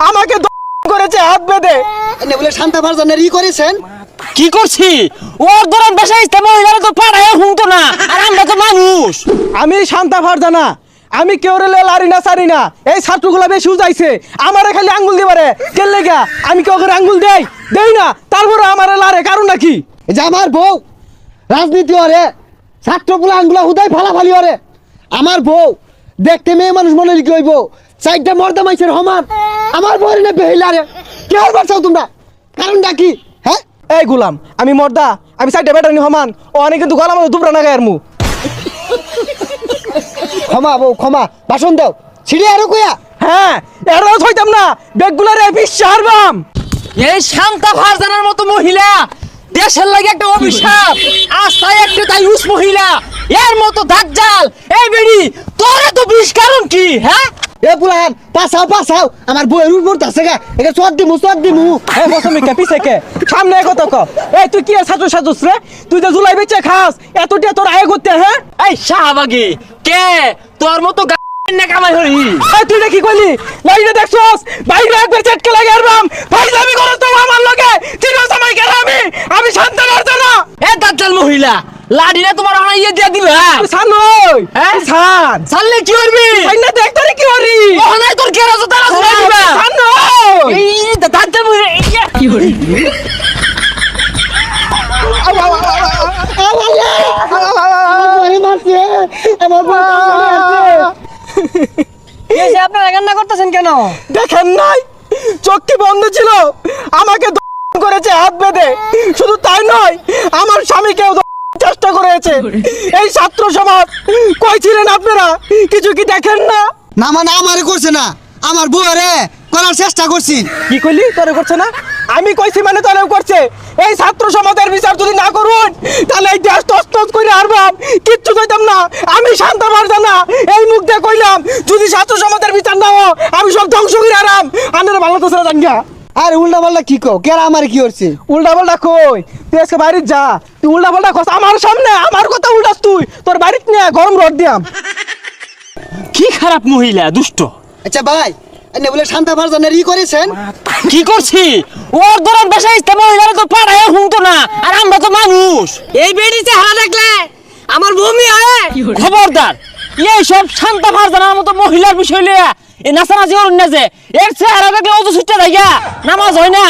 আমাকে করেছে হাত বেঁধে বলে শান্তা ফারজানের ই করেছেন। কি করছি ওর দরন বেশাই মহিলারা তো পাড়ায় হুমতো না, আর আমরা তো মানুষ। আমি শান্তা ফারজানা, আমি কেউ রেলে লারি না সারি না। এই ছাত্রগুলো বেশি উজাইছে, আমারে খালি আঙ্গুল দিবারে কেন লেগা? আমি কেউ করে আঙ্গুল দেই না, তারপরে আমারে লারে কারণ নাকি? যে আমার বউ রাজনীতি ওরে, ছাত্র পুলানগুলা হুদাই ফালাফালি ওরে। আমার বউ দেখতে মেয়ে মানুষ মনে কি হইব, চারটা মর্দা মাইছের সমান। আমার বউয়ের না বেহিলারে কে বাঁচাও তোমরা, কারণটা কি? হ্যাঁ এই গুলাম, আমি মর্দা, আমি সাইডে বেটানি সমান। ও অনেক কিন্তু গলা মতো দুবরা না গায়ের মু। ক্ষমা বউ ক্ষমা, বাসন দাও ছিড়ে আরো কইয়া। হ্যাঁ, এরও হইতাম না, বেগগুলারে বিশ্বাসবাম। এই শান্তা ফারজানার মতো মহিলা দেশের লাগে একটা অভিশাপ। আস্তায় একটা দায়ুস মহিলা, এর মতো দাজ্জাল। এই বেড়ি তোরে তো বিষ কারণ কি? হ্যাঁ এ পুলান পাছাও আমার বউয়ের উপর আছে গা, এটা চট দিমু। এই বসমিকা পিছে কে, সামনে কত ক। এই তুই কি ছাত্র সাজুস রে? তুই যে জুলাই বেচে খাস, এতটা তোর আয় করতে? হ্যাঁ, এই শাহবাগী কে তোর মতো না কামাই হরি? এই তুই কি কইলি? লাইনে দেখছস বাইরে একবার চটকে লাগে আরবাম। ফাইজলামি করছ তো আমার লগে, চিনো সময় কেন? আমি শান্ত করছ না। এ দাজ্জাল মহিলা, লাড়িরা তোমার আনা ইয়ে দিয়া দিবা। সান ওই, হ্যাঁ সান সাললে কি করবি? সাইনা দেখ তোরে কি হরি। ওখানে তোর কেরা তো তারা শুনাই দিবা। সান ওই, এই দাজ্জাল মহিলা কি হরি? আপনারা কান্না করতেছেন কেন? দেখেন নাই চোখ কি বন্ধ ছিল? আমাকে করেছে হাত বেঁধে। শুধু তাই নয়, আমার স্বামীকেও চেষ্টা করেছে। এই ছাত্র সমাজ কই ছিলেন আপনারা? কিছু কি দেখেন না? না মানে আমারে করছে না, আমার বউরে করার চেষ্টা করছি। কি কইলি? তোরে করছে না? আমি কইছি মানে তোরেও করছে। এই ছাত্র সমাজের বিচার যদি না করুন, তাহলে এই দেশ তছনছ করে হারবাম, কিচ্ছু কইতাম না। আমি শান্তা ফারজানা, এই মুখ দিয়ে কইলাম, যদি ছাত্র সমাজের বিচার না হয়, আমি সব ধ্বংস করে হারাম। আনারে ভালো তো সেটা জানগা। আর উল্টা পাল্টা কি কও, কেরা আমারে কি করছে? উল্টা পাল্টা কই? তুই আজকে বাড়িতে যা, তুই উল্টা পাল্টা কস আমার সামনে, আমার কথা উল্টাস তুই। তোর বাড়িতে নিয়ে গরম রড দিয়াম। কি খারাপ মহিলা, দুষ্ট। আচ্ছা ভাই, এনে বলে শান্তা ফারজানের ই করেছেন। কি করছি ওর দরন বেশাই মহিলারা তো পাড়ায় হুমতো না, আর আমরা তো মানুষ। এই বেডিতে হারা দেখলে আমার বমি হয়। খবরদার, এই সব শান্তা ফারজানার মতো মহিলার বিষয় লইয়া এই নাচানাচি করুন না, যে এর চেহারা দেখলে অত ছুটে থাকে, নামাজ হয় না।